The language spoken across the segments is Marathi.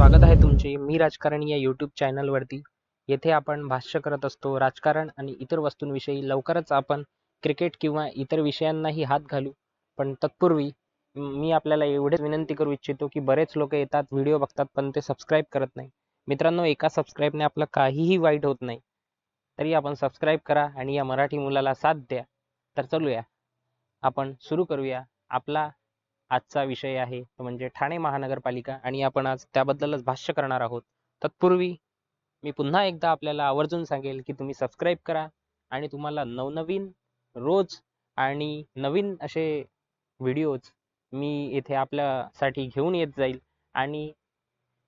स्वागत आहे तुमचे मी राजकारणी या यूट्यूब चॅनलवरती. येथे आपण भाष्य करत असतो राजकारण आणि इतर वस्तूंविषयी. लवकरच आपण क्रिकेट किंवा इतर विषयांनाही हात घालू, पण तत्पूर्वी मी आपल्याला एवढेच विनंती करू इच्छितो की बरेच लोक येतात, व्हिडिओ बघतात, पण ते सबस्क्राईब करत नाही. मित्रांनो, एका सबस्क्राईबने आपलं काहीही वाईट होत नाही, तरी आपण सबस्क्राईब करा आणि या मराठी मुलाला साथ द्या. तर चलूया, आपण सुरू करूया. आपला आजचा विषय आहे तो म्हणजे ठाणे महानगरपालिका आणि आपण आज त्याबद्दलच भाष्य करणार आहोत. तत्पूर्वी मी पुन्हा एकदा आपल्याला आवर्जून सांगेल की तुम्ही सबस्क्राईब करा आणि तुम्हाला नवनवीन रोज आणि नवीन असे व्हिडिओज मी येथे आपल्यासाठी घेऊन येत जाईल आणि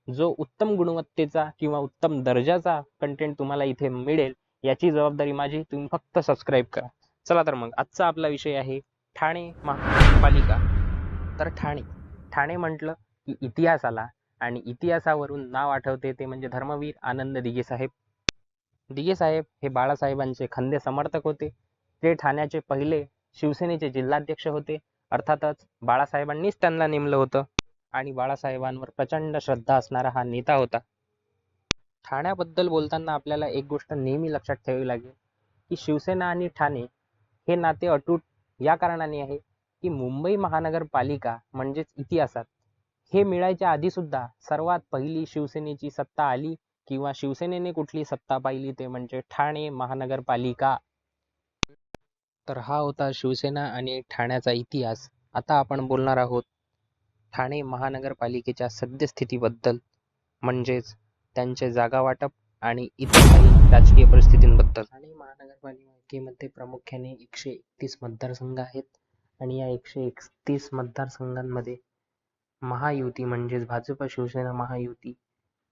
जो उत्तम गुणवत्तेचा किंवा उत्तम दर्जाचा कंटेंट तुम्हाला इथे मिळेल याची जबाबदारी माझी. तुम्ही फक्त सबस्क्राईब करा. चला तर मग आजचा आपला विषय आहे ठाणे महानगरपालिका. तर ठाणे म्हटलं की इतिहास आला आणि इतिहासावरून नाव आठवते ते म्हणजे धर्मवीर आनंद दिघे साहेब. दिघे साहेब हे बाळासाहेबांचे खंदे समर्थक होते. ते ठाण्याचे पहिले शिवसेनेचे जिल्हाध्यक्ष होते. अर्थातच बाळासाहेबांनीच त्यांना नेमलं होतं आणि बाळासाहेबांवर प्रचंड श्रद्धा असणारा हा नेता होता. ठाण्याबद्दल बोलताना आपल्याला एक गोष्ट नेहमी लक्षात ठेवावी लागेल की शिवसेना आणि ठाणे हे नाते अतूट या कारणाने आहे की मुंबई महानगरपालिका म्हणजेच इतिहासात हे मिळायच्या आधी सुद्धा सर्वात पहिली शिवसेनेची सत्ता आली किंवा शिवसेनेने कुठली सत्ता पाहिली ते म्हणजे ठाणे महानगरपालिका. तर हा होता शिवसेना आणि ठाण्याचा इतिहास. आता आपण बोलणार आहोत ठाणे महानगरपालिकेच्या सद्यस्थितीबद्दल, म्हणजेच त्यांचे जागा वाटप आणि इतर काही राजकीय परिस्थितींबद्दल. ठाणे महानगरपालिकेमध्ये प्रामुख्याने 131 मतदारसंघ आहेत आणि या 131 मतदारसंघांमध्ये महायुती म्हणजेच भाजप शिवसेना महायुती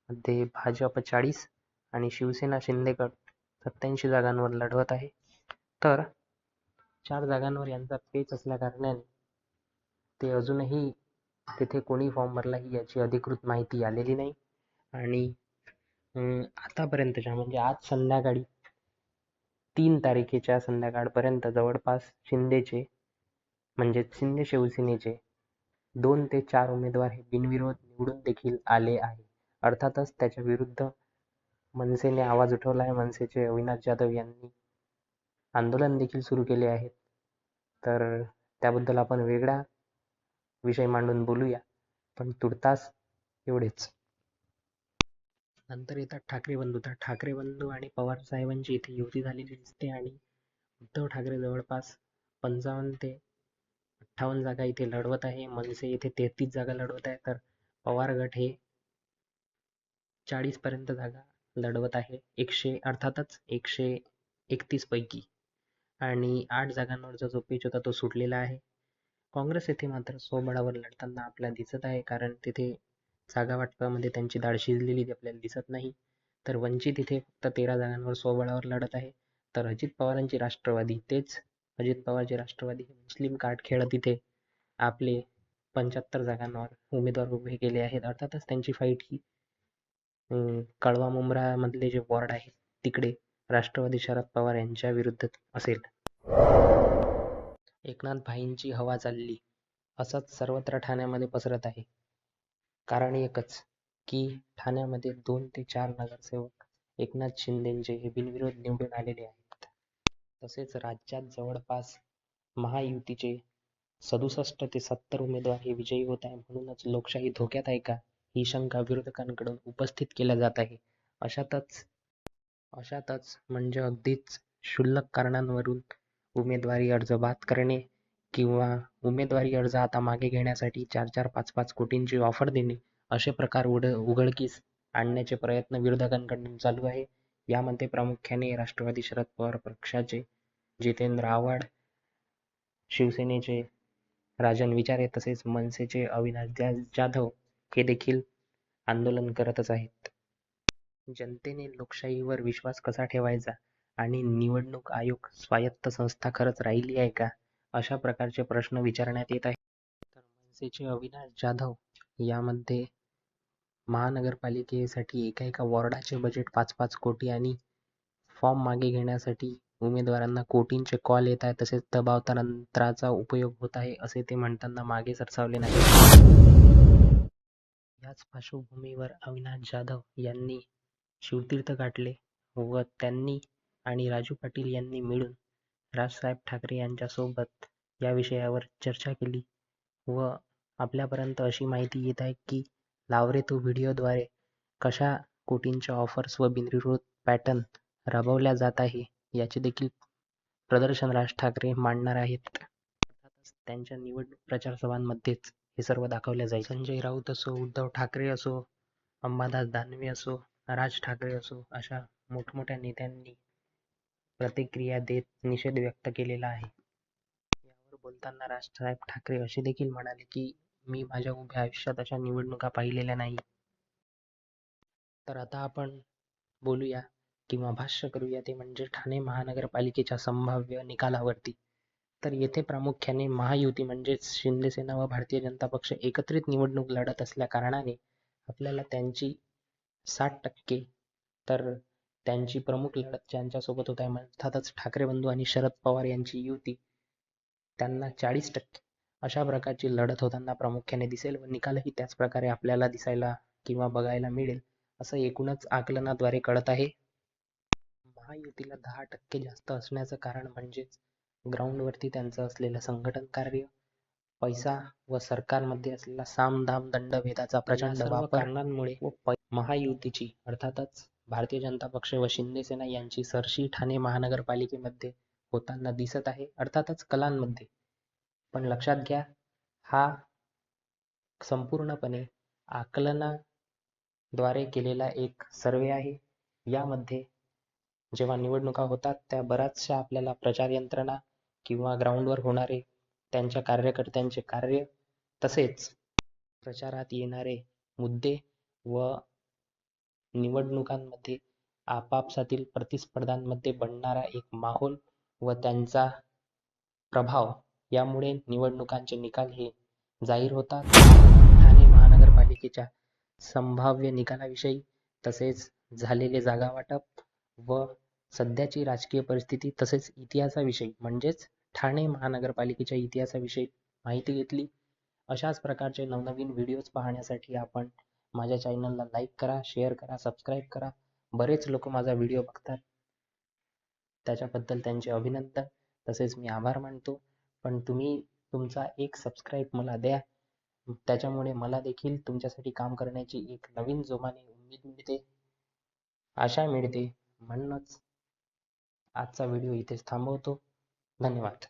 मध्ये भाजप 40 आणि शिवसेना शिंदेगड 87 जागांवर लढवत आहे. तर 4 जागांवर यांचा पेच असल्या कारणाने ते अजूनही तिथे कोणी फॉर्म भरलाही याची अधिकृत माहिती आलेली नाही. आणि आतापर्यंतच्या म्हणजे आज संध्याकाळी 3 तारखेच्या संध्याकाळपर्यंत जवळपास शिंदेचे म्हणजे शिंदे शिवसेनेचे 2 ते 4 उमेदवार हे बिनविरोध निवडून देखील आले आहे. अर्थातच त्याच्या विरुद्ध मनसेने आवाज उठवला आहे. मनसेचे अविनाश जाधव यांनी आंदोलन देखील सुरू केले आहेत. तर त्याबद्दल आपण वेगळा विषय मांडून बोलूया, पण तुर्तास एवढेच. नंतर येतात ठाकरे बंधू. तर ठाकरे बंधू आणि पवार साहेबांची इथे युती झालेली दिसते आणि उद्धव ठाकरे जवळपास 55 ते 58 जागा इथे लढवत आहे. मनसे इथे 33 जागा लढवत आहे. तर पवार गट हे 40 पर्यंत जागा लढवत आहे. अर्थातच 131 पैकी आणि 8 जागांवरचा जो पेच होता तो सुटलेला आहे. काँग्रेस येथे मात्र स्वबळावर लढताना आपल्याला दिसत आहे, कारण तिथे जागा वाटपामध्ये त्यांची दाढ शिजलेली आपल्याला दिसत नाही. तर वंचित इथे फक्त 13 जागांवर स्वबळावर लढत आहे. तर अजित पवारांची राष्ट्रवादी अजित पवारचे राष्ट्रवादी मुस्लिम कार्ड खेळत इथे आपले 75 जागांवर उमेदवार उभे केले आहेत. अर्थातच त्यांची फाईट ही कळवा मुंब्रा मधले जे वॉर्ड आहे तिकडे राष्ट्रवादी शरद पवार यांच्या विरुद्ध असेल. एकनाथ भाईंची हवा चालली असंच सर्वत्र ठाण्यामध्ये पसरत आहे. कारण एकच की ठाण्यामध्ये 2 ते 4 नगरसेवक एकनाथ शिंदेचे हे बिनविरोध निवडून आलेले आहेत. तसेच राज्यात जवळपास महायुतीचे 67 ते 70 उमेदवार हे विजयी होत आहे. म्हणूनच लोकशाही धोक्यात आहे का, ही शंका विरोधकांकडून उपस्थित केल्या जात आहे. अशातच म्हणजे अगदीच क्षुल्लक कारणांवरून उमेदवारी अर्ज बाद करणे किंवा उमेदवारी अर्ज आता मागे घेण्यासाठी 4-4, 5-5 कोटींची ऑफर देणे असे प्रकार उघडकीस आणण्याचे प्रयत्न विरोधकांकडून चालू आहे. यामध्ये प्रामुख्याने राष्ट्रवादी शरद पवार पक्षाचे जितेंद्र आव्हाड, शिवसेनेचे राजन विचारे तसेच मनसेचे अविनाश जाधव हे देखील आंदोलन करतच आहेत. जनतेने लोकशाहीवर विश्वास कसा ठेवायचा आणि निवडणूक आयोग स्वायत्त संस्था खरंच राहिली आहे का, अशा प्रकारचे प्रश्न विचारण्यात येत आहेत. तर मनसेचे अविनाश जाधव यामध्ये महानगरपालिकेसाठी एका वॉर्डाचे बजेट 5-5 कोटी आणि फॉर्म मागे घेण्यासाठी उमेदवारांना कोटींचे कॉल येत आहेत. तसेच दबाव तंत्राचा उपयोग होत आहे असे ते म्हणताना मागे सरसावले नाही. त्याच पार्श्वभूमीवर अविनाश जाधव यांनी शिवतीर्थ गाठले व त्यांनी आणि राजू पाटील यांनी मिळून राजसाहेब ठाकरे यांच्यासोबत या विषयावर चर्चा केली व आपल्यापर्यंत अशी माहिती येत आहे की लाव रे तू व्हिडिओद्वारे कशा कोटींच्या ऑफर्स व बिनविरोध पॅटर्न राबवल्या जात आहे याचे देखील प्रदर्शन राज ठाकरे मांडणार आहेत. अर्थातच त्यांच्या निवडणूक प्रचार सभांमध्येच हे सर्व दाखवले जाईल. संजय राऊत असो, उद्धव ठाकरे असो, अंबादास दानवे असो, राज ठाकरे असो, अशा मोठमोठ्या नेत्यांनी प्रतिक्रिया देत निषेध व्यक्त केलेला आहे. यावर बोलताना राजसाहेब ठाकरे असे देखील म्हणाले की मी माझ्या उभ्या आयुष्यात अशा निवडणुका पाहिलेल्या नाही. तर आता आपण बोलूया किंवा भाष्य करूया ते म्हणजे ठाणे महानगरपालिकेच्या संभाव्य निकालावरती. तर येथे प्रामुख्याने महायुती म्हणजेच शिंदेसेना व भारतीय जनता पक्ष एकत्रित निवडणूक लढत असल्या कारणाने आपल्याला त्यांची 60% तर त्यांची प्रमुख लढत ज्यांच्यासोबत होत आहे अर्थातच ठाकरे बंधू आणि शरद पवार यांची युती त्यांना 40% अशा प्रकारची लढत होताना प्रामुख्याने दिसेल व निकालही त्याच प्रकारे आपल्याला दिसायला किंवा बघायला मिळेल असं एकूणच आकलनाद्वारे कळत आहे. महायुतीला 10% जास्त असण्याचं कारण म्हणजेच ग्राउंडवरती त्यांचं असलेलं संघटन कार्य, पैसा व सरकारमध्ये असलेला साम दाम दंडभेदाचा प्रचंड वापर कारणांमुळे व महायुतीची अर्थातच भारतीय जनता पक्ष व शिंदेसेना यांची सरशी ठाणे महानगरपालिकेमध्ये होताना दिसत आहे, अर्थातच कलांमध्ये. पण लक्षात घ्या, हा संपूर्णपणे आकलनाद्वारे केलेला एक सर्वे आहे. यामध्ये जेव्हा निवडणुका होतात त्या बऱ्याचशा आपल्याला प्रचार यंत्रणा किंवा ग्राउंडवर होणारे त्यांच्या कार्यकर्त्यांचे कार्य तसेच प्रचारात येणारे मुद्दे व निवडणुकांमध्ये आपापसातील प्रतिस्पर्धांमध्ये बनणारा एक माहोल व त्यांचा प्रभाव यामुळे निवडणुकांचे निकाल हे जाहीर होतात. ठाणे महानगरपालिकेच्या संभाव्य निकालाविषयी तसेच झालेले जागावाटप व सध्याची राजकीय परिस्थिती तसेच इतिहासाविषयी म्हणजेच ठाणे महानगरपालिकेच्या इतिहासाविषयी माहिती घेतली. अशाच प्रकारचे नवनवीन व्हिडिओज पाहण्यासाठी आपण माझ्या चॅनलला लाईक करा, शेअर करा, सबस्क्राईब करा. बरेच लोक माझा व्हिडिओ बघतात, त्याच्याबद्दल त्यांचे अभिनंदन तसेच मी आभार मानतो. पण तुम्ही तुमचा एक सबस्क्राईब मला द्या, त्याच्यामुळे मला देखील तुमच्यासाठी काम करण्याची एक नवीन जोमाने उमेद मिळते, आशा मिळते. म्हणूनच आजचा व्हिडिओ इथेच थांबवतो. धन्यवाद.